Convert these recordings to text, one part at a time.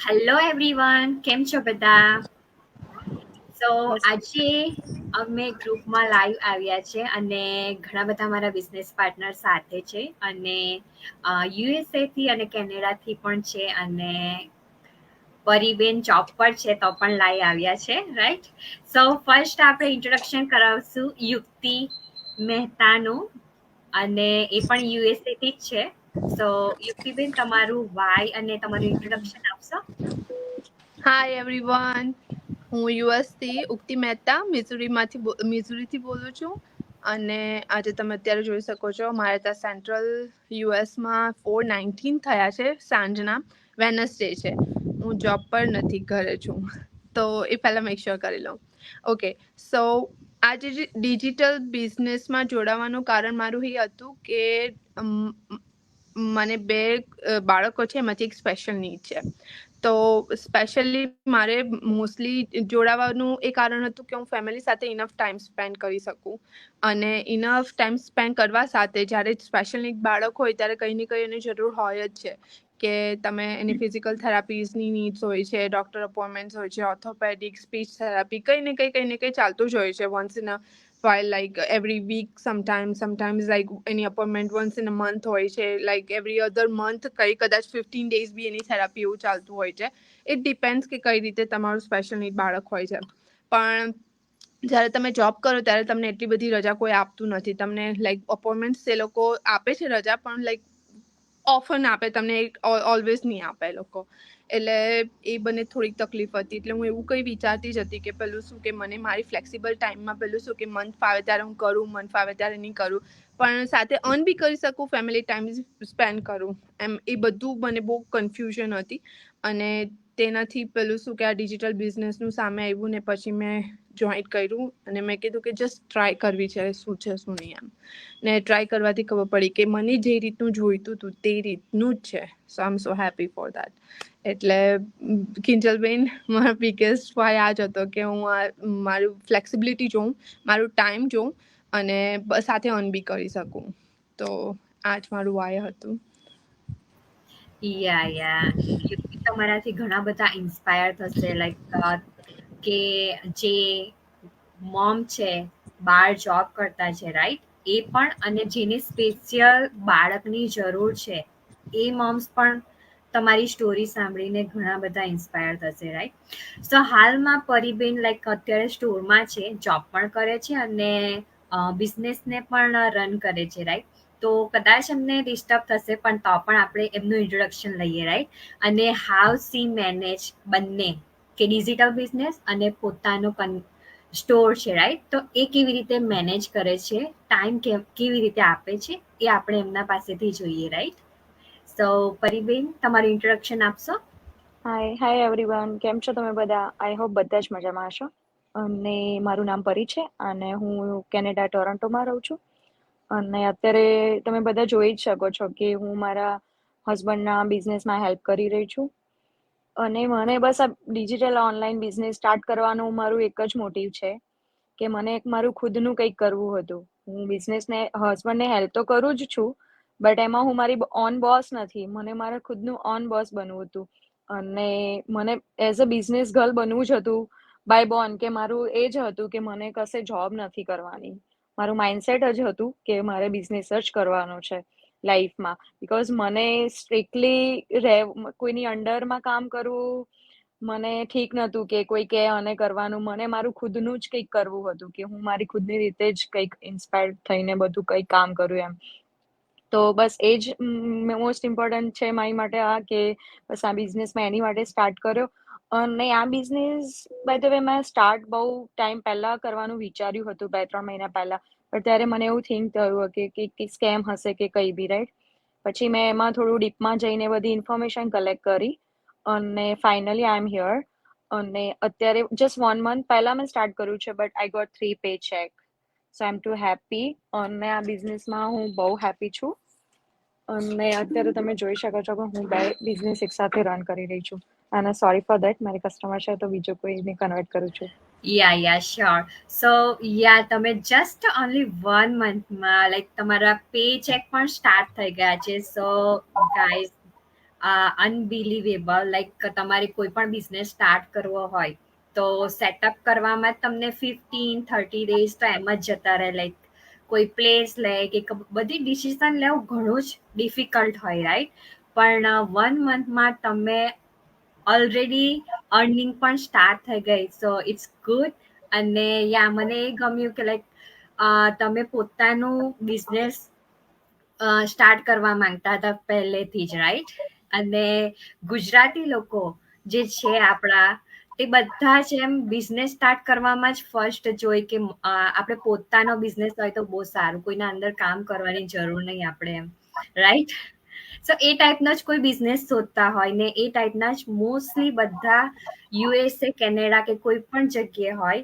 Hello everyone, કેમ છો બધા? સો બસ આજે અમે ગ્રુપમાં લાઈવ આવ્યા છે અને ઘણા બધા મારા બિઝનેસ પાર્ટનર સાથે છે અને યુએસએ થી અને કેનેડાથી પણ છે અને પરીબેન જોબ પર છે તો પણ લાઈવ આવ્યા છે, રાઈટ? સો ફર્સ્ટ આપણે ઇન્ટ્રોડક્શન કરાવશું યુક્તિ મહેતાનું અને એ પણ યુએસએ થી જ છે. સો યુક્તિબેન, તમારું વાય અને તમારું ઇન્ટ્રોડક્શન આપશો? હાય એવરીવન, હું યુએસ થી ઉક્તિ મહેતા મિઝુરીથી બોલું છું. અને આજે તમે અત્યારે જોઈ શકો છો મારે ત્યાં સેન્ટ્રલ યુએસમાં 4:19 થયા છે સાંજના. વેનસડે છે, હું જોબ પર નથી, ઘરે છું, તો એ પહેલાં મેક શ્યોર કરી લઉં. ઓકે, સો આજે જે ડિજિટલ બિઝનેસમાં જોડાવાનું કારણ મારું એ હતું કે મને બે બાળકો છે, એમાંથી એક સ્પેશિયલ નીડ છે. તો સ્પેશિયલી મારે મોસ્ટલી જોડાવાનું એ કારણ હતું કે હું ફેમિલી સાથે ઇનફ ટાઈમ સ્પેન્ડ કરી શકું. અને ઇનફ ટાઈમ સ્પેન્ડ કરવા સાથે જ્યારે સ્પેશિયલ નીડ બાળક હોય ત્યારે કંઈ ને કંઈ એની જરૂર હોય જ છે. કે તમે એની ફિઝિકલ થેરાપીઝની નીડ્સ હોય છે, ડૉક્ટર અપોઇન્ટમેન્ટ્સ હોય છે, ઓર્થોપેડિક, સ્પીચ થેરાપી, કંઈ ને કંઈ ચાલતું જ હોય છે once in a while, like every week, sometimes like any appointment once in a month હોય છે, like every other month કદાચ 15 days બી એની થેરાપી એવું ચાલતું હોય છે. ઇટ ડિપેન્ડ્સ કે કઈ રીતે તમારું સ્પેશિયલ નીડ બાળક હોય છે. પણ જ્યારે તમે જોબ કરો ત્યારે તમને એટલી બધી રજા કોઈ આપતું નથી. તમને લાઈક અપોઇન્ટમેન્ટ્સ એ લોકો આપે છે રજા, પણ લાઈક ઓફન આપે તમને, ઓલવેઝ નહીં આપે એ લોકો. એટલે એ બને થોડીક તકલીફ હતી. એટલે હું એવું કંઈ વિચારતી જ હતી કે પેલું શું કે મને મારી ફ્લેક્સિબલ ટાઈમમાં પેલું શું કે મન ફાવે ત્યારે હું કરું, મન ફાવે ત્યારે નહીં કરું, પણ સાથે અર્ન બી કરી શકું, ફેમિલી ટાઈમ સ્પેન્ડ કરું, એમ એ બધું મને બહુ કન્ફ્યુઝન હતી. અને તેનાથી પેલું શું કે આ ડિજિટલ બિઝનેસનું સામે આવ્યું ને પછી મેં જોઈન્ટ કર્યું અને મેં કીધું કે જસ્ટ ટ્રાય કરવી છે શું છે શું નહીં એમ. ને ટ્રાય કરવાથી ખબર પડી કે મને જે રીતનું જોઈતું હતું તે રીતનું જ છે. સો I M so happy for that. એટલે કિંજલબેન, મારો બિગેસ્ટ વાય આ જ હતો કે હું મારું ફ્લેક્સિબિલિટી જોઉં, મારું ટાઈમ જોઉં અને સાથે અર્ન બી કરી શકું. તો આ જ મારું વાય હતું. યુક્તિ તમારાથી ઘણા બધા ઇન્સ્પાયર થશે, લાઈક કે જે મોમ છે, બાર જોબ કરતા છે, રાઈટ? એ પણ, અને જેને સ્પેશિયલ બાળકની જરૂર છે એ મોમ્સ પણ તમારી સ્ટોરી સાંભળીને ઘણા બધા ઇન્સ્પાયર થશે, રાઈટ? સો હાલમાં પરીબેન લાઈક અત્યારે સ્ટોરમાં છે, જોબ પણ કરે છે અને બિઝનેસને પણ રન કરે છે, રાઈટ? તો કદાચ એમને ડિસ્ટર્બ થશે પણ તો પણ આપણે એમનું ઇન્ટ્રોડક્શન લઈએ, રાઈટ? અને હાઉ સી મેનેજ બંને, કે ડિજિટલ બિઝનેસ અને પોતાનો સ્ટોર છે, રાઈટ? તો એ કેવી રીતે મેનેજ કરે છે, ટાઈમ કેવી રીતે આપે છે, એ આપણે એમના પાસેથી જોઈએ, રાઈટ? સો પરીબેન, તમારું ઇન્ટ્રોડક્શન આપશો? હાય એવરીવન, કેમ છો તમે બધા? આઈ હોપ બધા જ મજામાં હશો. અને મારું નામ પરી છે અને હું કેનેડા ટોરન્ટોમાં રહું છું. અને અત્યારે તમે બધા જોઈ જ શકો છો કે હું મારા હસબન્ડના બિઝનેસમાં હેલ્પ કરી રહી છું. અને મને બસ આ ડિજિટલ ઓનલાઈન બિઝનેસ સ્ટાર્ટ કરવાનું મારું એક જ મોટિવ છે કે મને મારું ખુદનું કંઈક કરવું હતું. હું બિઝનેસને હસબન્ડને હેલ્પ તો કરું જ છું, બટ એમાં હું મારી ઓન બોસ નથી. મને મારા ખુદનું ઓન બોસ બનવું હતું અને મને એઝ અ બિઝનેસ ગર્લ બનવું જ હતું બાય બોર્ન. કે મારું એ જ હતું કે મને કશે જોબ નથી કરવાની. મારું માઇન્ડસેટ જ હતું કે મારે બિઝનેસ જ કરવાનો છે લાઈફમાં. બિકોઝ મને સ્ટ્રિક્ટલી કોઈની અંડરમાં કામ કરવું મને ઠીક નહોતું, કે કોઈ કે અને કરવાનું. મને મારું ખુદનું જ કંઈક કરવું હતું કે હું મારી ખુદની રીતે જ કંઈક ઇન્સ્પાયર્ડ થઈને બધું કંઈક કામ કરું એમ. તો બસ એ જ મોસ્ટ ઇમ્પોર્ટન્ટ છે મારી માટે આ, કે બસ આ બિઝનેસ મેં એની માટે સ્ટાર્ટ કર્યો. અને આ બિઝનેસ બાય ધ વે મેં સ્ટાર્ટ બહુ ટાઈમ પહેલા કરવાનું વિચાર્યું હતું, 2-3 મહિના પહેલા. પણ ત્યારે મને એવું થિંક થયું કે સ્કેમ હશે કે કઈ બી, રાઈટ? પછી મેં એમાં થોડું ડીપમાં જઈને બધી ઇન્ફોર્મેશન કલેક્ટ કરી અને ફાઇનલી આઈ એમ હિયર. અને અત્યારે જસ્ટ 1 મંથ પહેલા મેં સ્ટાર્ટ કર્યું છે, but I got 3 pay check. So I am too happy. અને આ બિઝનેસમાં હું બહુ હેપી છું. અને અત્યારે તમે જોઈ શકો છો કે હું 2 બિઝનેસ એક સાથે રન કરી રહી છું. અને સોરી ફોર દેટ, મારી કસ્ટમર છે તો બીજો કોઈને કન્વર્ટ કરું છું. શ્યોર. સો તમે જસ્ટ ઓનલી 1 મંથમાં લાઈક તમારા પે ચેક પણ સ્ટાર્ટ થઈ ગયા છે. So guys, unbelievable. લાઈક તમારે કોઈ પણ બિઝનેસ સ્ટાર્ટ કરવો હોય તો સેટઅપ કરવામાં જ તમને 15-30 days તો એમ જ જતા રહે. લાઈક કોઈ પ્લેસ લે કે બધી ડિસિઝન લેવું ઘણું જ ડિફિકલ્ટ હોય, રાઈટ? પણ 1 monthમાં તમે ઓલરેડી અર્નિંગ પણ સ્ટાર્ટ થઈ ગઈ, સો ઇટ્સ ગુડ. અને યા મને એ ગમ્યું કે લાઈક તમે પોતાનું બિઝનેસ સ્ટાર્ટ કરવા માંગતા હતા પહેલેથી જ, રાઈટ? અને ગુજરાતી લોકો જે છે આપણા, તે બધા જ એમ બિઝનેસ સ્ટાર્ટ કરવામાં જ ફર્સ્ટ જોઈ કે આપણે પોતાનો બિઝનેસ હોય તો બહુ સારું, કોઈના અંદર કામ કરવાની જરૂર નહીં આપણે, એમ, રાઈટ? સો એ ટાઈપનો જ કોઈ બિઝનેસ શોધતા હોય ને એ ટાઈપના જ મોસ્ટલી બધા યુએસએ, કેનેડા કે કોઈ પણ જગ્યાએ હોય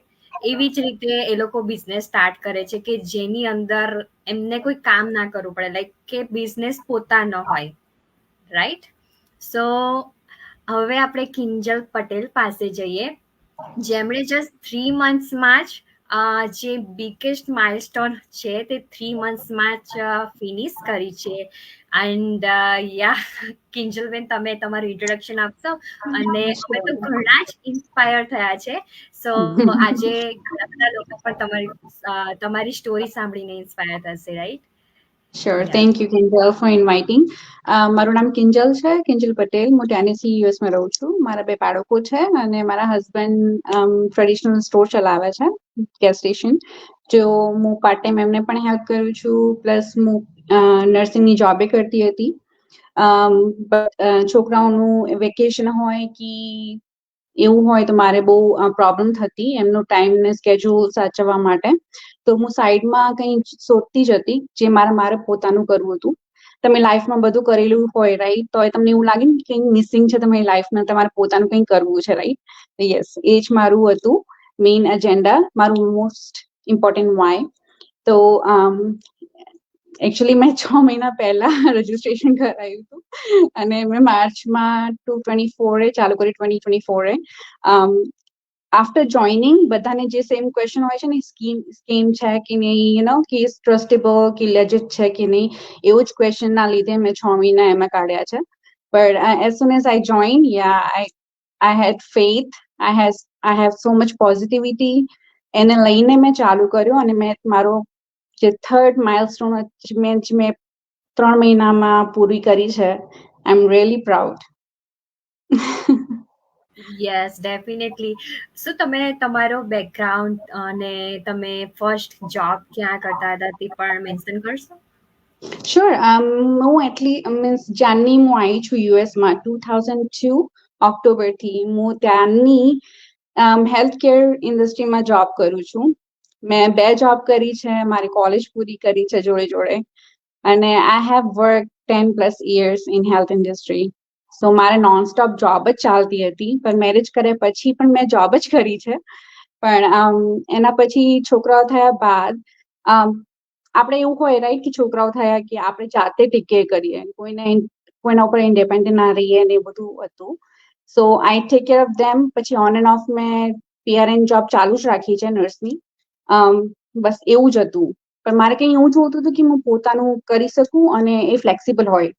એવી જ રીતે એ લોકો બિઝનેસ સ્ટાર્ટ કરે છે કે જેની અંદર એમને કોઈ કામ ના કરવું પડે, લાઈક કે બિઝનેસ પોતાનો હોય, રાઈટ? સો હવે આપણે કિંજલ પટેલ પાસે જઈએ, જેમણે જસ્ટ 3 monthsમાં જ જે બિગેસ્ટ માઇલસ્ટોન છે તે 3 monthsમાં જ ફિનિશ કરી છે. એન્ડ યા કિંજલબેન, તમે તમારું ઇન્ટ્રોડક્શન આપશો? અને અમે તો ઘણા જ ઇન્સ્પાયર થયા છે. સો આજે ઘણા બધા લોકો પણ તમારી સ્ટોરી સાંભળીને ઇન્સ્પાયર થશે, right? Sure. Thank you, Kinjal, for inviting. મારું નામ કિંજલ છે, કિંજલ પટેલ. હું ટેનેસી યુએસમાં રહું છું. મારા 2 બાળકો છે અને મારા હસબન્ડ ટ્રેડિશનલ સ્ટોર ચલાવે છે, ગેસ સ્ટેશન. જો હું પાર્ટ ટાઈમ એમને પણ હેલ્પ કરું છું, પ્લસ હું નર્સિંગની જોબે કરતી હતી. છોકરાઓનું વેકેશન હોય કે એવું હોય તો મારે બહુ પ્રોબ્લેમ થતી એમનો ટાઈમ ને સ્કેડ્યુલ સાચવવા માટે. તો હું સાઈડમાં કંઈ શોધતી જ હતી જે મારે પોતાનું કરવું હતું. તમે લાઈફમાં બધું કરેલું હોય, રાઈટ? તો તમને એવું લાગે ને કે કંઈ મિસિંગ છે તમારી લાઈફમાં, તમારે પોતાનું કંઈ કરવું છે, રાઈટ? યસ, એ જ મારું હતું મેઇન એજન્ડા, મારું મોસ્ટ ઇમ્પોર્ટન્ટ વાય. તો એકચ્યુઅલી મેં 6 મહિના પહેલા રજીસ્ટ્રેશન કરાયું હતું અને મેં માર્ચમાં 2024 ચાલુ કરી, 2024. આફ્ટર જોઈનિંગ બધાને જે સેમ ક્વેશ્ચન હોય છે ને, સ્કીમ છે કે નહીં, કે ટ્રસ્ટેબલ કે લેજિટ છે કે નહીં, એવું જ ક્વેશ્ચનના લીધે મેં 6 મહિના એમાં કાઢ્યા છે. But as soon as I join, I had faith, I have so much positivity. એને લઈને મેં ચાલુ કર્યું અને મેં મારો જે થર્ડ માઇલસ્ટોન મેં 3 મહિનામાં પૂરી કરી છે. I am really proud. Yes, definitely. શું તમે તમારો બેકગ્રાઉન્ડ અને તમે ફર્સ્ટ જોબ ક્યાં કરતા હતા તે પણ મેન્શન કરશો? શ્યોર. હું મીન્સ જ્યારની હું આવી છું યુએસમાં 2002 ઓક્ટોબરથી હું ત્યાંની હેલ્થ કેર ઇન્ડસ્ટ્રીમાં જોબ કરું છું. મેં 2 જોબ કરી છે, મારી કોલેજ પૂરી કરી છે જોડે જોડે, અને I have work 10+ years in health industry. So મારે નોનસ્ટોપ જોબ જ ચાલતી હતી, પણ મેરેજ કર્યા પછી પણ મેં જોબ જ કરી છે. પણ એના પછી છોકરાઓ થયા બાદ આપણે એવું હોય, રાઈટ, કે છોકરાઓ થયા કે આપણે જાતે ટીકે કરીએ, કોઈના ઉપર ઇન્ડિપેન્ડન્ટ ના રહીએ ને, એ બધું હતું. So I take care of them. પછી ઓન એન્ડ ઓફ મેં પીઆરએન જોબ ચાલુ જ રાખી છે નર્સની. બસ એવું જ હતું. પણ મારે કંઈ એવું જોતું હતું કે હું પોતાનું કરી શકું અને એ ફ્લેક્સિબલ હોય,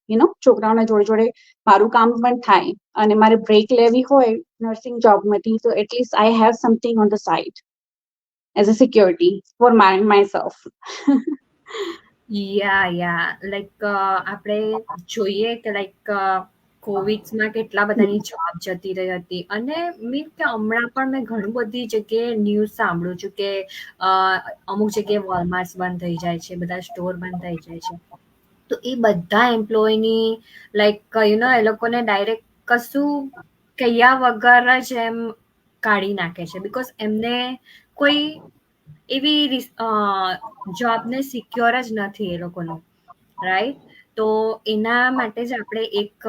છોકરાઓના જોડે જોડે મારું કામ પણ થાય, અને મારે બ્રેક લેવી હોય નર્સિંગ જોબમાંથી તો at least I have something on the side as a security for myself. Like આપણે જોઈએ કે લાઈક કોવિડમાં કેટલા બધાની જોબ જતી રહી હતી, અને મીન કે હમણાં પણ મેં ઘણી બધી જગ્યાએ ન્યૂઝ સાંભળું છું કે અમુક જગ્યાએ વોલમાર્ટ બંધ થઈ જાય છે, બધા સ્ટોર બંધ થઈ જાય છે. તો એ બધા એમ્પ્લોયની લાઈક એ લોકોને ડાયરેક્ટ કશું કહ્યા વગર જ એમ કાઢી નાખે છે, બીકોઝ એમને કોઈ એવી જોબને સિક્યોર જ નથી એ લોકોનું, રાઈટ? તો એના માટે જ આપણે એક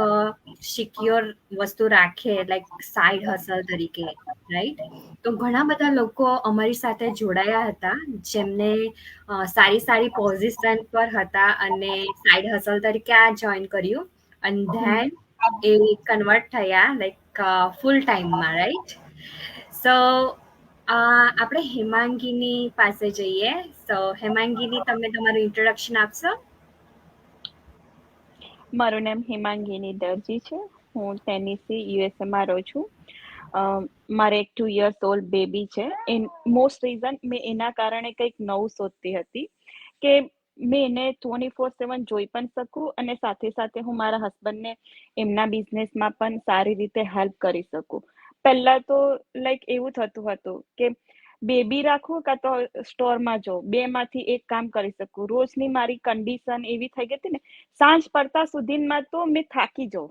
સિક્યોર વસ્તુ રાખીએ, લાઈક સાઈડ હસલ તરીકે, રાઈટ? તો ઘણા બધા લોકો અમારી સાથે જોડાયા હતા જેમને સારી સારી પોઝિશન પર હતા અને સાઈડ હસલ તરીકે આ જોઈન કર્યું, અને ધેન એ કન્વર્ટ થયા લાઈક ફૂલ ટાઈમમાં, રાઈટ? સો આપણે હેમાંગીની પાસે જઈએ. સો હેમાંગીની, તમે તમારું ઇન્ટ્રોડક્શન આપશો? મારું નામ હિમાંગીની દરજી છે. હું ટેનેસી યુએસએમાં રહું છું. મારે એક 2 years old બેબી છે. મોસ્ટ રીઝન મેં એના કારણે કંઈક નવું શોધતી હતી કે મેં એને 24/7 જોઈ પણ શકું અને સાથે સાથે હું મારા હસબન્ડને એમના બિઝનેસમાં પણ સારી રીતે હેલ્પ કરી શકું. પહેલા તો લાઈક એવું થતું હતું કે બેબી રાખું કાં તો સ્ટોરમાં જાઉં, બેમાંથી એક કામ કરી શકું. રોજની મારી કન્ડિશન એવી થઈ ગઈ હતી ને, સાંજ પડતા સુધીમાં તો મેં થાકી જાઉં.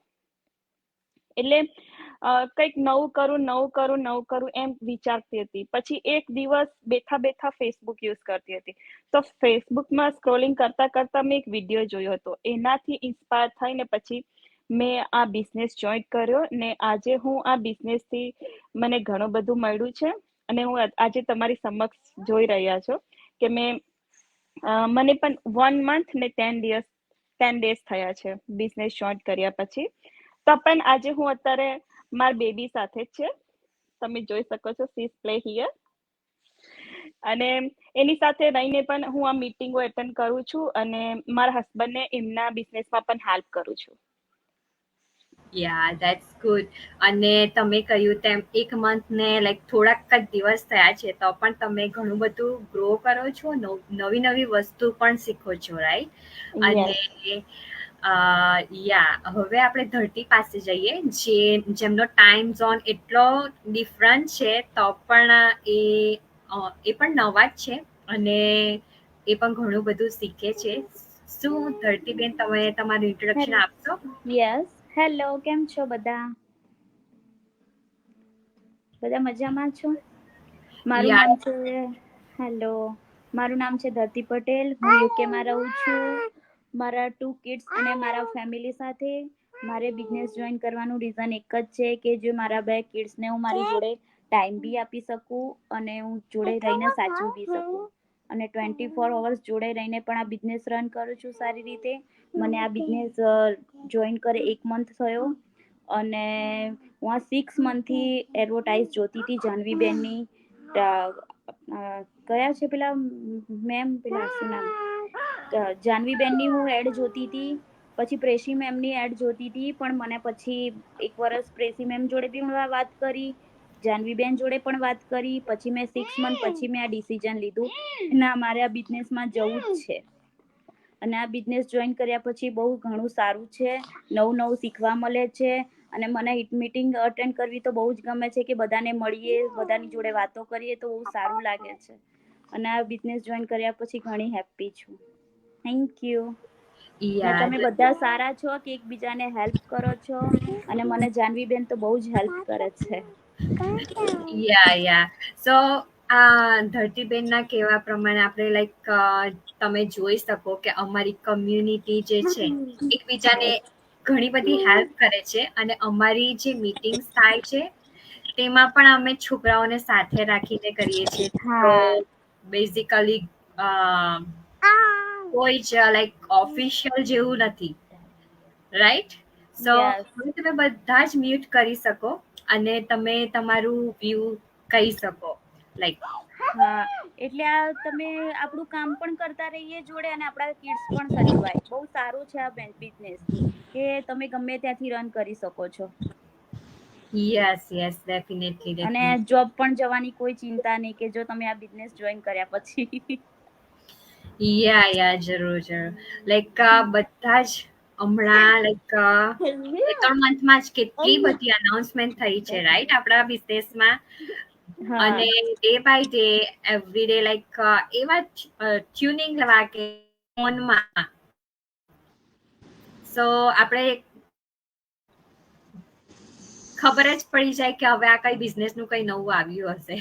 એટલે કંઈક નવું કરું એમ વિચારતી હતી. પછી એક દિવસ બેઠા ફેસબુક યુઝ કરતી હતી, તો ફેસબુકમાં સ્ક્રોલિંગ કરતા મેં એક વિડીયો જોયો હતો. એનાથી ઇન્સ્પાયર થઈને પછી મેં આ બિઝનેસ જોઈન કર્યો ને આજે હું આ બિઝનેસથી મને ઘણું બધું મળ્યું છે અને હું આજે તમારી સમક્ષ જોઈ રહ્યા છો કે મને પણ 1 month ને 10 days થયા છે બિઝનેસ જોઈન કર્યા પછી. તો પણ આજે હું અત્યારે મારી બેબી સાથે જ છે. તમે જોઈ શકો છો, સી ઇઝ પ્લે હિયર. અને એની સાથે રહીને પણ હું આ મીટિંગો એટેન્ડ કરું છું અને મારા હસબન્ડને એમના બિઝનેસમાં પણ હેલ્પ કરું છું. યા ધેટ્સ ગુડ. અને તમે કહ્યું તેમ 1 month ને લાઈક થોડાક જ દિવસ થયા છે તો પણ તમે ઘણું બધું ગ્રો કરો છો, નવી વસ્તુ પણ શીખો છો, રાઈટ? અને યસ. યા હવે આપણે ધરતી પાસે જઈએ, જેમનો ટાઈમ ઝોન એટલો ડિફરન્ટ છે તો પણ એ પણ નવા જ છે અને એ પણ ઘણું બધું શીખે છે. શું ધરતીબેન, તમે તમારું ઇન્ટ્રોડક્શન આપશો? યસ. હેલો, કેમ છો બધા? બધા મજામાં છો? મારું યા નામ છે હેલો મારું નામ છે ધરતી પટેલ. હું યુકેમાં રહું છું. મારા 2 કિડ્સ અને મારા ફેમિલી સાથે. મારે બિઝનેસ જોઈન કરવાનું રીઝન એક જ છે કે જો મારા 2 કિડ્સને હું મારી જોડે ટાઈમ બી આપી શકું અને હું જોડે રહીને સાચવી બી શકું અને 24 hours જોડે રહીને પણ આ બિઝનેસ રન કરું છું સારી રીતે. મને આ બિઝનેસ જોઈન કરે 1 month થયો અને હું આ 6 monthથી એડવર્ટાઇઝ જોતી હતી જાનવીબેનની. કયા છે પેલા મેમ, પેલા શું નામ, જાનવીબેનની હું એડ જોતી હતી. પછી પ્રેશી મેમની એડ જોતી હતી, પણ મને પછી 1 વર્ષ પ્રેશી મેમ જોડે બી વાત કરી, જાનવીબેન જોડે પણ વાત કરી. પછી મેં 6 month પછી મેં આ ડિસિઝન લીધું ના, મારે આ બિઝનેસમાં જવું જ છે. અને આ બિઝનેસ જોઈન કર્યા પછી બહુ ઘણું સારું છે, નવું શીખવા મળે છે. અને મને મીટિંગ અટેન્ડ કરવી તો બહુ જ ગમે છે કે બધાને મળીએ, બધાની જોડે વાતો કરીએ તો બહુ સારું લાગે છે. અને આ બિઝનેસ જોઈન કર્યા પછી ઘણી હેપી છું. Thank you. ને યા તમે બધા સારા છો કે એકબીજાને હેલ્પ કરો છો? અને મને જાનવીબેન તો બહુ જ હેલ્પ કરે છે. યા સો ધરતીબેનના કહેવા પ્રમાણે આપણે લાઈક તમે જોઈ શકો કે અમારી કમ્યુનિટી જે છે એકબીજાને ઘણી બધી હેલ્પ કરે છે અને અમારી જે મીટિંગ્સ થાય છે તેમાં પણ અમે છોકરાઓને સાથે રાખીને કરીએ છીએ. તો હા. બેઝિકલી કોઈ જ લાઈક ઓફિશિયલ જેવું નથી, રાઈટ? સો યસ. હવે તમે બધા જ મ્યુટ કરી શકો અને તમે તમારું વ્યૂ કહી શકો, લાઈક. હા, એટલે આ તમે આપણું કામ પણ કરતા રહીએ જોડે અને આપણા કિડ્સ પણ સચવાય. બહુ સારું છે આ બિઝનેસ કે તમે ગમે ત્યાંથી રન કરી શકો છો. યસ અને ડેફિનેટલી. જોબ પણ જવાની કોઈ ચિંતા નહીં કે જો તમે આ બિઝનેસ જોઈન કર્યા પછી. યા જરૂર. લાઈક બધા જ હમણાં લાઈક 2-3 મંથમાં જ કેટલી બધી અનાઉન્સમેન્ટ થઈ છે, રાઈટ, આપણા બિઝનેસમાં. હા. અને day by day every day like એવા ટ્યુનિંગ વાગે ફોનમાં. સો આપણે ખબર જ પડી જાય કે હવે આ કઈ બિઝનેસ નું કઈ નવું આવ્યું હશે.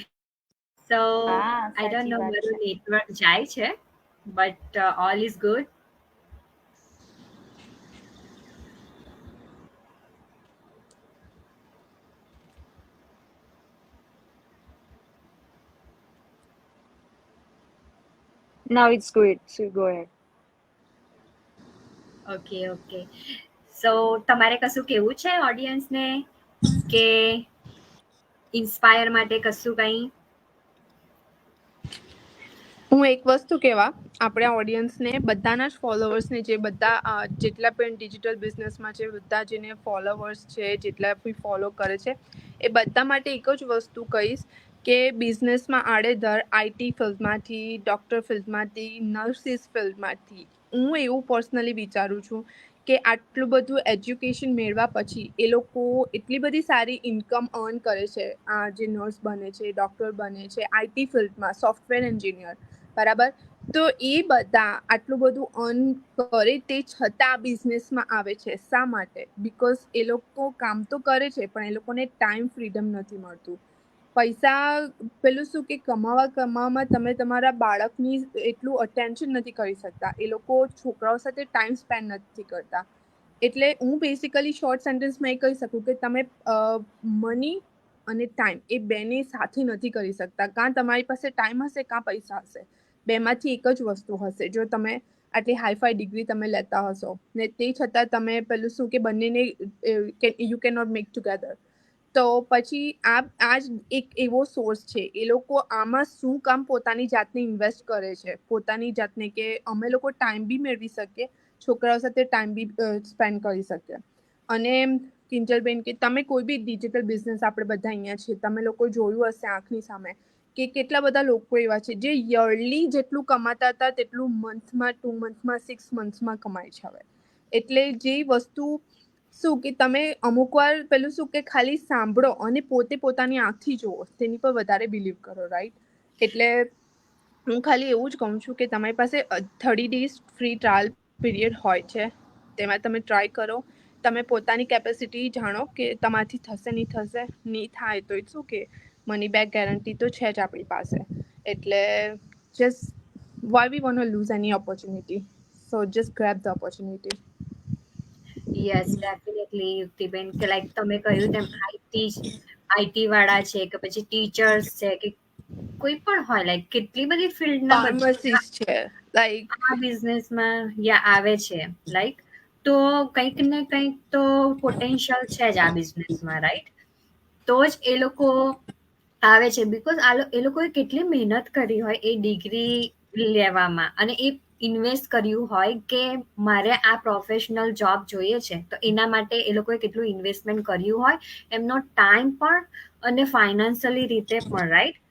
સો હા, આઈ ડોન્ટ સાચી નો, વાત છે. મારું નેટવર્ક જાય છે, but all is good. Now it's good. So go ahead. Okay. So તમારે કશું કેવું છે ઓડિયન્સને કે ઇન્સ્પાયર માટે કશું કંઈ? હું એક વસ્તુ કહેવા આપણા ઓડિયન્સને, બધાના જ ફોલોવર્સને, જે બધા જેટલા પણ ડિજિટલ બિઝનેસમાં છે, બધા જેને ફોલોવર્સ છે, જેટલા બી ફોલો કરે છે, એ બધા માટે એક જ વસ્તુ કહીશ કે બિઝનેસમાં આડેધડ આઈટી ફિલ્ડમાંથી, ડૉક્ટર ફિલ્ડમાંથી, નર્સિસ ફિલ્ડમાંથી હું એવું પર્સનલી વિચારું છું કે આટલું બધું એજ્યુકેશન મેળવ્યા પછી એ લોકો એટલી બધી સારી ઇન્કમ અર્ન કરે છે, આ જે નર્સ બને છે, ડૉક્ટર બને છે, આઈટી ફિલ્ડમાં સોફ્ટવેર એન્જિનિયર, બરાબર? તો એ બધા આટલું બધું અર્ન કરે તે છતાં આ બિઝનેસમાં આવે છે. શા માટે? બિકોઝ એ લોકો કામ તો કરે છે પણ એ લોકોને ટાઈમ ફ્રીડમ નથી મળતું. પૈસા પેલું શું કે કમાવામાં તમે તમારા બાળકની એટલું અટેન્શન નથી કરી શકતા. એ લોકો છોકરાઓ સાથે ટાઈમ સ્પેન્ડ નથી કરતા. એટલે હું બેસિકલી શોર્ટ સેન્ટેન્સમાં એ કહી શકું કે તમે મની અને ટાઈમ એ બેને સાથે નથી કરી શકતા. કાં તમારી પાસે ટાઈમ હશે, કાં પૈસા હશે. બેમાંથી એક જ વસ્તુ હશે. જો તમે આટલી હાઈફાઈ ડિગ્રી તમે લેતા હશો ને તે છતાં તમે પેલું શું કે બંનેને you can not make together. તો પછી આ જ એક એવો સોર્સ છે. એ લોકો આમાં શું કામ પોતાની જાતને ઇન્વેસ્ટ કરે છે, પોતાની જાતને, કે અમે લોકો ટાઈમ બી મેળવી શકીએ, છોકરાઓ સાથે ટાઈમ બી સ્પેન્ડ કરી શકીએ. અને કિંજલબેન કે તમે કોઈ બી ડિજિટલ બિઝનેસ આપણે બધા અહીંયા છીએ, તમે લોકો જોયું હશે આંખની સામે કે કેટલા બધા લોકો એવા છે જે યરલી જેટલું કમાતા હતા તેટલું મંથમાં, 2 મંથમાં, 6 મંથમાં કમાય છે હવે. એટલે જે વસ્તુ શું કે તમે અમુક વાર પેલું શું કે ખાલી સાંભળો અને પોતે પોતાની આંખથી જુઓ, તેની પર વધારે બિલીવ કરો, રાઈટ? એટલે હું ખાલી એવું જ કહું છું કે તમારી પાસે 30 days ફ્રી ટ્રાયલ પીરિયડ હોય છે, તેમાં તમે ટ્રાય કરો. તમે પોતાની કેપેસિટી જાણો કે તમારાથી થશે, નહીં થાય તો it's okay, money back guarantee તો છે જ આપણી પાસે. એટલે just why we want to lose any opportunity, so just grab the opportunity. Yes, definitely યુક્તિબેન, કે લાઈક તમે કહ્યું તેમ આઈટી વાળા છે કે પછી ટીચર્સ છે કે કોઈ પણ હોય, લાઈક કેટલી બધી ફિલ્ડના બધા ફાર્મસિસ્ટ છે, લાઈક આ બિઝનેસમાં આવે છે, લાઈક તો કંઈક ને કંઈક તો પોટેન્શિયલ છે જ આ બિઝનેસમાં, રાઈટ? તો જ એ લોકો આવે છે, બીકોઝ એ લોકોએ કેટલી મહેનત કરી હોય એ ડિગ્રી લેવામાં, અને એ ઇન્વેસ્ટ કર્યું હોય કે મારે આ પ્રોફેશનલ જોબ જોઈએ છે, તો એના માટે એ લોકોએ કેટલું ઇન્વેસ્ટમેન્ટ કર્યું હોય, એમનો ટાઈમ પણ અને ફાઇનાન્શિયલી રીતે પણ, રાઈટ?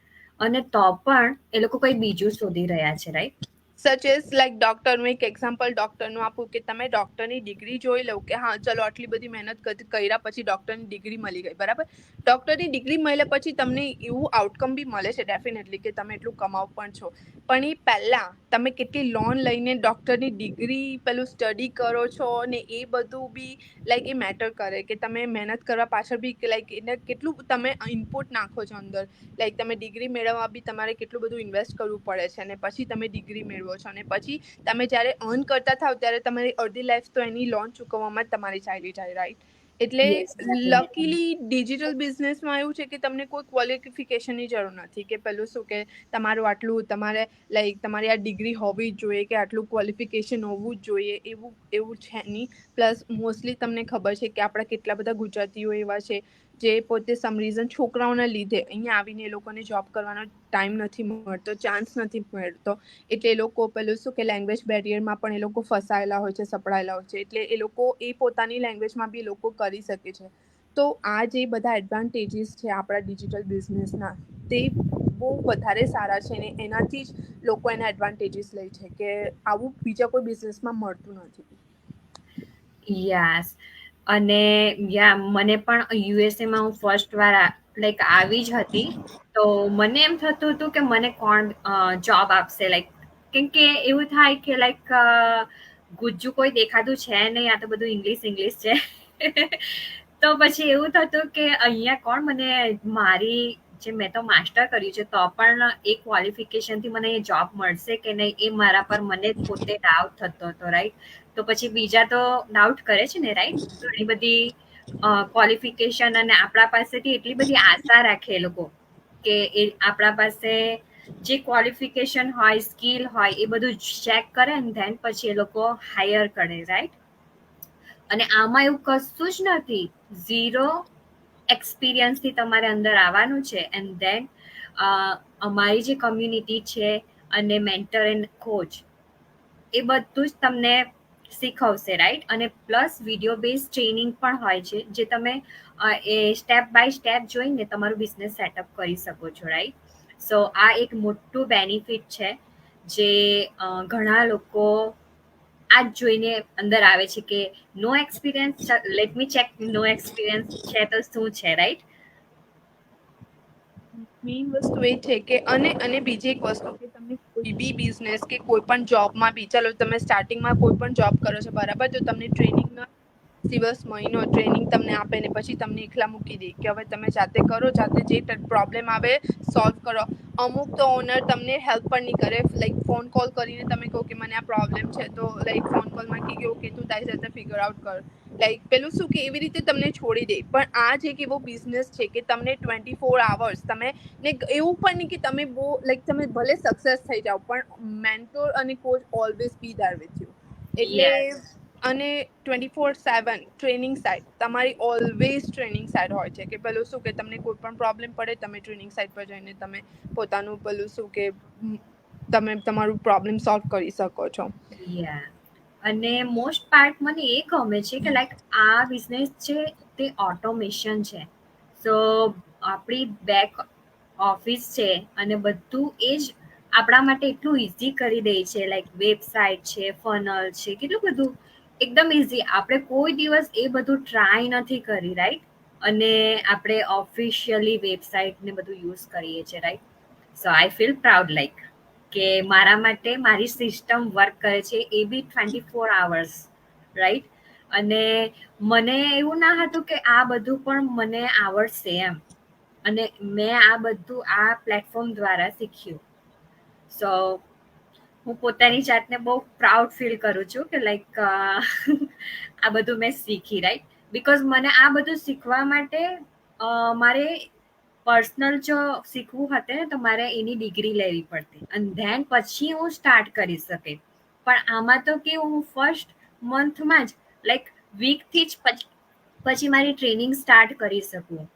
અને તો પણ એ લોકો કંઈ બીજું શોધી રહ્યા છે, રાઈટ? સચ એઝ લાઈક ડૉક્ટરનું એક એક્ઝામ્પલ ડૉક્ટરનું આપું કે તમે ડૉક્ટરની ડિગ્રી જોઈ લો કે હા ચલો આટલી બધી મહેનત કર્યા પછી ડૉક્ટરની ડિગ્રી મળી ગઈ, બરાબર? ડૉક્ટરની ડિગ્રી મળ્યા પછી તમને એવું આઉટકમ બી મળે છે ડેફિનેટલી કે તમે એટલું કમાવ પણ છો, પણ એ પહેલાં તમે કેટલી લોન લઈને ડૉક્ટરની ડિગ્રી પેલું સ્ટડી કરો છો ને એ બધું બી લાઈક એ મેટર કરે કે તમે મહેનત કરવા પાછળ બી લાઈક એને કેટલું તમે ઇનપુટ નાખો છો અંદર. લાઈક તમે ડિગ્રી મેળવવા બી તમારે કેટલું બધું ઇન્વેસ્ટ કરવું પડે છે અને પછી તમે ડિગ્રી મેળવો છો, અને પછી તમે જ્યારે અર્ન કરતા થાવ ત્યારે તમારી અડધી લાઈફ તો એની લોન ચૂકવવામાં જ તમારી ચાલી જાય, રાઈટ? એટલે યસ, ડેફિનેટલી. લકીલી ડિજિટલ બિઝનેસમાં એવું છે કે તમને કોઈ ક્વોલિફિકેશનની જરૂર નથી કે પેલું શું કે તમારું આટલું તમારે લાઈક તમારી આ ડિગ્રી હોવી જ જોઈએ કે આટલું ક્વોલિફિકેશન હોવું જ જોઈએ, એવું છે નહીં. પ્લસ મોસ્ટલી તમને ખબર છે કે આપણા કેટલા બધા ગુજરાતીઓ એવા છે જે પોતે સમ રીઝન છોકરાઓના લીધે અહીંયા આવીને એ લોકોને જોબ કરવાનો ટાઈમ નથી મળતો, ચાન્સ નથી મળતો, એટલે એ લોકો પેલું શું કે લેંગ્વેજ બેરિયરમાં પણ એ લોકો ફસાયેલા હોય છે, સપડાયેલા હોય છે, એટલે એ લોકો એ પોતાની લેંગ્વેજમાં બી લોકો કરી શકે છે. તો આ જે બધા એડવાન્ટેજીસ છે આપણા ડિજિટલ બિઝનેસના, તે બહુ વધારે સારા છે ને એનાથી જ લોકો એના એડવાન્ટેજીસ લે છે કે આવું બીજા કોઈ બિઝનેસમાં મળતું નથી. યસ. અને મને પણ યુએસએમાં હું ફર્સ્ટ વાર લાઈક આવી જ હતી, તો મને એમ થતું હતું કે મને કોણ જોબ આપશે, લાઈક કેમ કે એવું થાય કે લાઈક ગુજ્જુ કોઈ દેખાતું છે નહીં, આ તો બધું ઇંગ્લિશ છે. તો પછી એવું થતું કે અહીંયા કોણ મને મારી જે મેં તો માસ્ટર કર્યું છે તો પણ એ ક્વોલિફિકેશનથી મને જોબ મળશે કે નહીં, એ મારા પર મને પોતે ડાઉટ થતો હતો, રાઈટ? તો પછી બીજા તો ડાઉટ કરે છે ને, રાઈટ? ઘણી બધી ક્વોલિફિકેશન અને આપણા પાસેથી એટલી બધી આશા રાખે એ લોકો કે એ આપણા પાસે જે ક્વોલિફિકેશન હોય, સ્કિલ હોય, એ બધું ચેક કરે ને ધેન પછી એ લોકો હાયર કરે, રાઈટ? અને આમાં એવું કશું જ નથી, ઝીરો એક્સપિરિયન્સથી તમારે અંદર આવવાનું છે, એન્ડ ધેન અમારી જે કમ્યુનિટી છે અને મેન્ટર એન્ડ કોચ એ બધું જ તમને શીખવશે, રાઈટ? અને પ્લસ વિડીયો બેઝ ટ્રેનિંગ પણ હોય છે, જે તમે એ સ્ટેપ બાય સ્ટેપ જોઈને તમારું બિઝનેસ સેટઅપ કરી શકો છો, રાઈટ? સો આ એક મોટું બેનિફિટ છે જે ઘણા લોકો આ જ જોઈને અંદર આવે છે કે નો એક્સપિરિયન્સ, લેટ મી ચેક, નો એક્સપિરિયન્સ છે તો શું છે, રાઈટ? મેઇન વસ્તુ એ છે કે અને બીજી એક વસ્તુ કે તમે કોઈ બી બિઝનેસ કે કોઈ પણ જોબમાં બી, ચાલો તમે સ્ટાર્ટિંગમાં કોઈ પણ જોબ કરો છો, બરાબર? તો તમને ટ્રેનિંગના દિવસ મહિનો ટ્રેનિંગ તમને આપે ને પછી તમને એકલા મૂકી દે કે હવે તમે જાતે કરો, જાતે જે પ્રોબ્લેમ આવે સોલ્વ કરો. અમુક તો ઓનર તમને હેલ્પ પણ નહીં કરે, લાઈક ફોન કોલ કરીને તમે કહો કે મને આ પ્રોબ્લેમ છે, તો લાઈક ફોન કોલમાં કે કે તું તારી જાતે ફિગર આઉટ કર, લાઈક પેલું શું કે એવી રીતે તમને છોડી દે. પણ આ જ એક એવો બિઝનેસ છે કે તમને 24 hours તમે ને એવું પણ નહીં કે તમે બહુ લાઈક તમે ભલે સક્સેસ થઈ જાઓ પણ મેન્ટોર અને coach always be there with you. એટલે યસ. અને 24/7 ટ્રેનિંગ સાઇટ તમારી ઓલવેઝ ટ્રેનિંગ સાઇટ હોય છે કે પેલું શું કે તમને કોઈ પણ પ્રોબ્લેમ પડે તમે ટ્રેનિંગ સાઇટ પર જઈને તમે પોતાનું પેલું શું કે તમે તમારું પ્રોબ્લેમ સોલ્વ કરી શકો છો. યા. અને મોસ્ટ પાર્ટ મને એ ગમે છે કે લાઈક આ બિઝનેસ છે તે ઓટોમેશન છે. સો આપણી બેક ઓફિસ છે અને બધું એ જ આપણા માટે એટલું ઇઝી કરી દે છે, લાઈક વેબસાઇટ છે, ફનલ છે, કેટલું બધું એકદમ ઇઝી. આપણે કોઈ દિવસ એ બધું ટ્રાય નથી કરી, રાઈટ? અને આપણે ઓફિશિયલી વેબસાઇટ ને બધું યુઝ કરીએ છીએ, right? So I feel proud, like કે મારા માટે મારી સિસ્ટમ વર્ક કરે છે, એ બી 24 hours, રાઈટ? અને મને એવું ના હતું કે આ બધું પણ મને આવડશે એમ, અને મેં આ બધું આ પ્લેટફોર્મ દ્વારા શીખ્યું. સો હું પોતાની જાતને બહુ પ્રાઉડ ફીલ કરું છું કે લાઈક આ બધું મેં શીખી, રાઈટ? બિકોઝ મને આ બધું શીખવા માટે મારે પર્સનલ જો શીખવું હતું ને તો મારે એની ડિગ્રી લેવી પડતી અને ધેન પછી હું સ્ટાર્ટ કરી શકે. પણ આમાં તો કેવું, હું ફર્સ્ટ મંથમાં જ લાઈક વીકથી જ પછી મારી ટ્રેનિંગ સ્ટાર્ટ કરી શકું.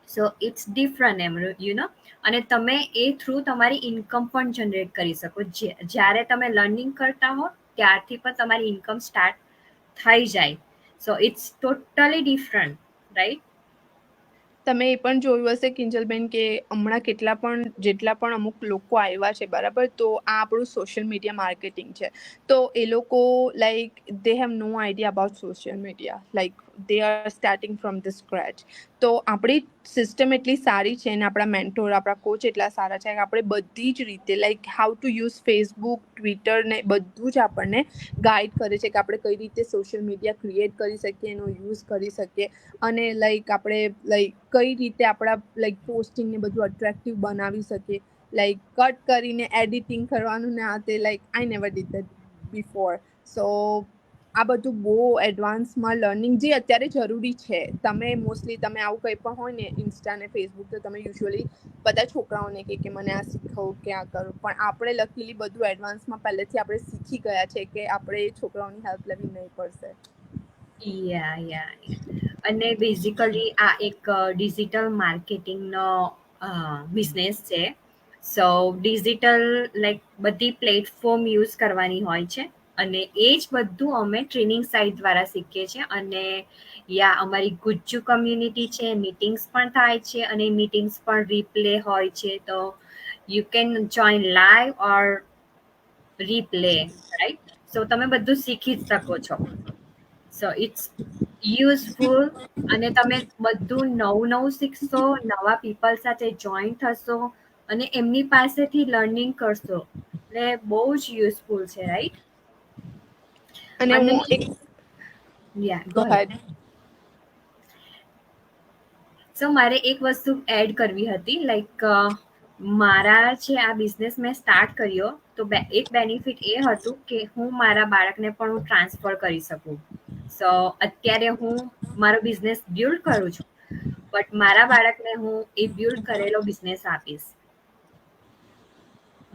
સો ઇટ્સ ડિફરન્ટ એમ, યુ નો. અને તમે એ થ્રુ તમારી ઇન્કમ પણ જનરેટ કરી શકો. જ્યારે તમે લર્નિંગ કરતા હો ત્યારથી પણ તમારી ઇન્કમ સ્ટાર્ટ થઈ જાય. So it's totally different, right? તમે એ પણ જોયું હશે કિંજલબેન કે હમણાં જેટલા પણ અમુક લોકો આવ્યા છે, બરાબર? તો આ આપણું સોશિયલ મીડિયા માર્કેટિંગ છે. તો એ લોકો like they have no idea about social media, like they are starting from the scratch. તો આપણી સિસ્ટમ એટલી સારી છે અને આપણા મેન્ટોર, આપણા કોચ એટલા સારા છે કે આપણે બધી જ રીતે like how to use Facebook, Twitter ને બધું જ આપણને ગાઈડ કરે છે કે આપણે કઈ રીતે સોશિયલ મીડિયા ક્રિએટ કરી શકીએ, એનો યુઝ કરી શકીએ અને લાઈક આપણે લાઈક કઈ રીતે આપણા લાઈક પોસ્ટિંગ ને બધું અટ્રેક્ટિવ બનાવી શકીએ. લાઈક કટ કરીને એડિટિંગ કરવાનું ને આ તે, like I never did that before. So આ બધું બહુ એડવાન્સમાં લર્નિંગ જે અત્યારે જરૂરી છે. તમે મોસ્ટલી તમે આવું કંઈ પણ હોય ને ઇન્સ્ટા ને ફેસબુક, તો તમે યુઝ્યુઅલી બધા છોકરાઓને કે મને આ શીખવું કે આ કરું, પણ આપણે લકીલી બધું એડવાન્સમાં પહેલેથી આપણે શીખી ગયા છે કે આપણે છોકરાઓની હેલ્પ લેવી નહીં પડશે. યા. અને બેઝિકલી આ એક ડિજિટલ માર્કેટિંગનો બિઝનેસ છે. સો ડિજિટલ લાઈક બધી પ્લેટફોર્મ યુઝ કરવાની હોય છે અને એ જ બધું અમે ટ્રેનિંગ સાઇટ દ્વારા શીખીએ છીએ. અને યા અમારી ગુજ્જુ કમ્યુનિટી છે, મીટિંગ્સ પણ થાય છે અને મીટિંગ્સ પણ રિપ્લે હોય છે. તો you can join live or replay, right? So તમે બધું શીખી જ શકો છો. So it's useful. અને તમે બધું નવું શીખશો, નવા પીપલ સાથે જોઈન થશો અને એમની પાસેથી લર્નિંગ કરશો, એટલે બહુ જ યુઝફુલ છે, રાઈટ? અને અને હું એક યા ગો ગો હેડ. હેડ. સો મારે એક વસ્તુ એડ કરવી હતી, લાઈક મારા છે આ બિઝનેસ મેં સ્ટાર્ટ કર્યો તો એક બેનિફિટ એ હતું કે હું મારા બાળકને પણ હું ટ્રાન્સફર કરી શકું. સો અત્યારે હું મારો બિઝનેસ બિલ્ડ કરું છું, બટ મારા બાળકને હું એ બિલ્ડ કરેલો બિઝનેસ આપીશ.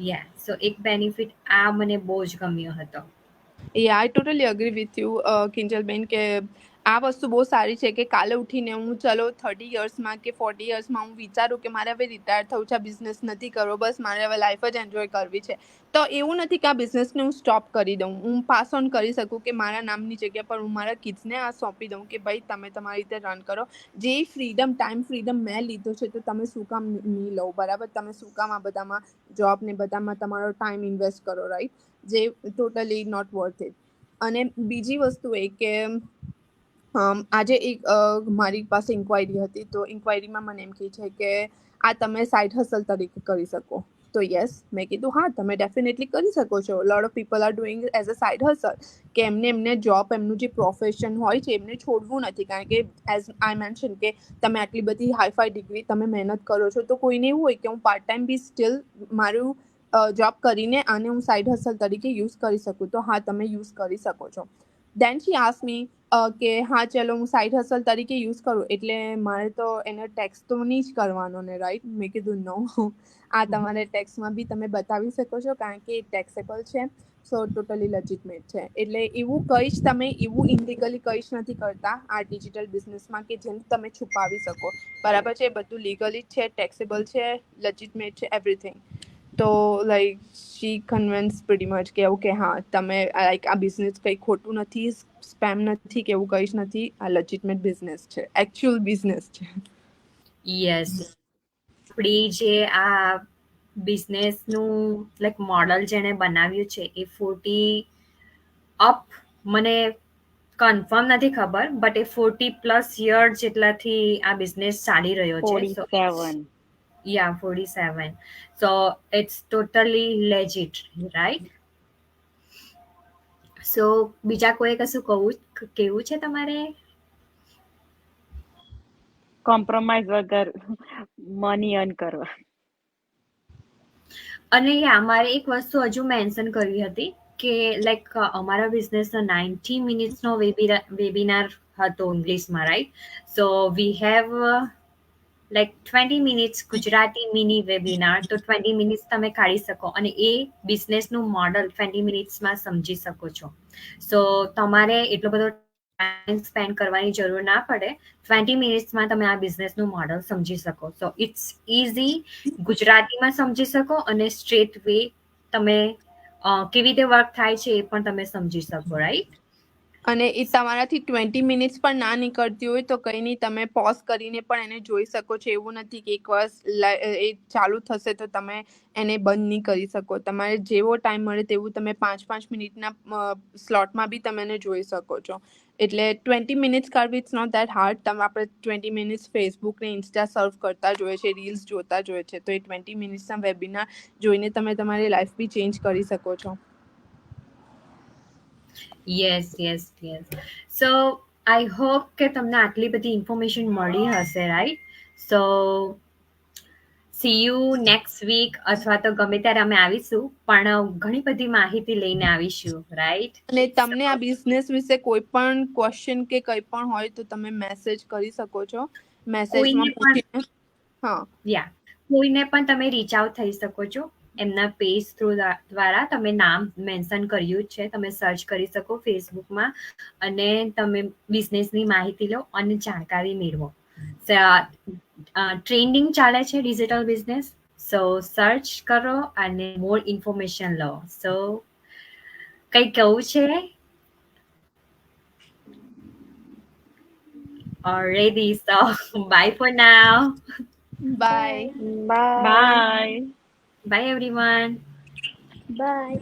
યા. સો એક બેનિફિટ આ મને બહુ જ ગમ્યો હતો. Yeah, I totally agree with you, Kinjalben, કે આ વસ્તુ બહુ સારી છે કે કાલે ઉઠીને હું ચલો 30 યર્સમાં કે 40 યર્સમાં હું વિચારું કે મારે હવે રિટાયર થવું છે, બિઝનેસ નથી કરવો, બસ મારે હવે લાઈફ જ એન્જોય કરવી છે, તો એવું નથી કે આ બિઝનેસને હું સ્ટોપ કરી દઉં. હું પાસ ઓન કરી શકું કે મારા નામની જગ્યા પર હું મારા કિડ્સને આ સોંપી દઉં કે ભાઈ તમે તમારી રીતે રન કરો. જે ટાઈમ ફ્રીડમ મેં લીધો છે તો તમે શું કામ નહીં લો, બરાબર? તમે શું કામ આ બધામાં જોબ ને બધામાં તમારો ટાઈમ ઇન્વેસ્ટ કરો, રાઈટ? જે ટોટલી નોટ વર્થ ઇટ. અને બીજી વસ્તુ એ કે આજે એક મારી પાસે ઇન્ક્વાયરી હતી, તો ઇન્ક્વાયરીમાં મને એમ કહે છે કે આ તમે સાઇડ હસલ તરીકે કરી શકો. તો યસ, મેં કીધું હા તમે ડેફિનેટલી કરી શકો છો. Lot of people are doing as a side hustle, કે એમને જોબ, એમનું જે પ્રોફેશન હોય છે એમને છોડવું નથી. કારણ કે એઝ આઈ મેન્શન કે તમે આટલી બધી હાઈફાઈ ડિગ્રી તમે મહેનત કરો છો, તો કોઈને એવું હોય કે હું પાર્ટ ટાઈમ બી સ્ટીલ મારું જોબ કરીને આને હું સાઇડ હસલ તરીકે યુઝ કરી શકું. તો હા, તમે યુઝ કરી શકો છો. દેન શી આસ્ક મી કે હા ચલો હું સાઇડ હસલ તરીકે યુઝ કરું એટલે મારે તો એને ટેક્સ તો નહીં જ કરવાનો ને, રાઈટ? મેં કીધું નો, આ તમારે ટેક્સમાં બી તમે બતાવી શકો છો કારણ કે ટેક્સેબલ છે. સો ટોટલી લેજિટમેટ છે. એટલે એવું કંઈ જ તમે એવું ઇનલીગલી કંઈ જ નથી કરતા આ ડિજિટલ બિઝનેસમાં કે જેને તમે છુપાવી શકો, બરાબર છે? બધું લીગલી જ છે, ટેક્સેબલ છે, લેજિટમેટ છે, એવરીથિંગ. તો લાઈક શી કન્વિન્સ પ્રીટી મચ કે ઓકે હા તમે લાઈક આ બિઝનેસ કંઈ ખોટું નથી, સ્પેમ નથી કે એવું કંઈ જ નથી, આ લેજિટમેટ બિઝનેસ છે, એકચ્યુઅલ બિઝનેસ છે. યસ, આપણી જે આ બિઝનેસનું લાઈક મોડલ જેણે બનાવ્યું છે એ 40 અપ, મને કન્ફર્મ નથી ખબર, બટ એ 40+ યર જેટલાથી આ બિઝનેસ ચાલી રહ્યો છે. સો 47. yeah, 47. So it's totally legit, right? So બીજા કોઈ કશું કેવું છે તમારે? કોમ્પ્રોમાઇઝ વગર મની અર્ન કરવા. અને મારે એક વસ્તુ હજુ મેન્શન કરવી હતી કે લાઈક અમારા બિઝનેસનો 90 મિનિટ્સનો વેબિનાર હતો ઇંગ્લિશમાં, right? So we have like 20 minutes Gujarati mini webinar. તો 20 મિનિટ્સ તમે કાઢી શકો અને એ બિઝનેસનું મોડલ 20 મિનિટ્સમાં સમજી શકો છો. સો તમારે એટલો બધો ટાઈમ સ્પેન્ડ કરવાની જરૂર ના પડે. 20 મિનિટ્સમાં તમે આ બિઝનેસનું મોડલ સમજી શકો. સો ઇટ્સ ઇઝી, ગુજરાતીમાં સમજી શકો અને સ્ટ્રેટ વે તમે કેવી રીતે વર્ક થાય છે એ પણ તમે સમજી શકો, રાઈટ? અને એ તમારાથી 20 મિનિટ્સ પણ ના નીકળતી હોય તો કંઈ નહીં, તમે પોઝ કરીને પણ એને જોઈ શકો છો. એવું નથી કે એકવાર એ ચાલુ થશે તો તમે એને બંધ નહીં કરી શકો. તમારે જેવો ટાઈમ મળે તેવું તમે 5 મિનિટના સ્લોટમાં બી તમે એને જોઈ શકો છો. એટલે 20 મિનિટ્સ કાઢવી ઇટ્સ નોટ દેટ હાર્ડ. આપણે 20 મિનિટ્સ ફેસબુક ને ઇન્સ્ટા સર્ફ કરતા જ હોય છે, રીલ્સ જોતા જ હોય છે, તો એ 20 મિનિટ્સના વેબિનાર જોઈને તમે તમારી લાઈફ બી ચેન્જ કરી શકો છો. Yes, yes, yes. So I hope કે તમને આટલી બધી ઇન્ફોર્મેશન મળી હશે, right? So see you next week, અથવા તો ગમે ત્યારે અમે આવીશું, પણ ઘણી બધી માહિતી લઈને આવીશું, રાઈટ? અને તમને આ બિઝનેસ વિશે કોઈ પણ ક્વેશ્ચન કે કંઈ પણ હોય તો તમે મેસેજ કરી શકો છો. કોઈને મેસેજમાં પણ પૂછીને કોઈને પણ તમે રીચ આઉટ થઈ શકો છો. એમના પેજ થ્રુ દ્વારા તમે નામ મેન્શન કર્યું છે, તમે સર્ચ કરી શકો ફેસબુકમાં અને તમે બિઝનેસની માહિતી લો અને જાણકારી મેળવો. ટ્રેન્ડિંગ ચાલે છે ડિજિટલ બિઝનેસ, સો સર્ચ કરો અને મોર ઇન્ફોર્મેશન લો. સો કંઈ કહું છે? Alrighty, so bye for now. Bye. Bye. Bye. Bye everyone. By.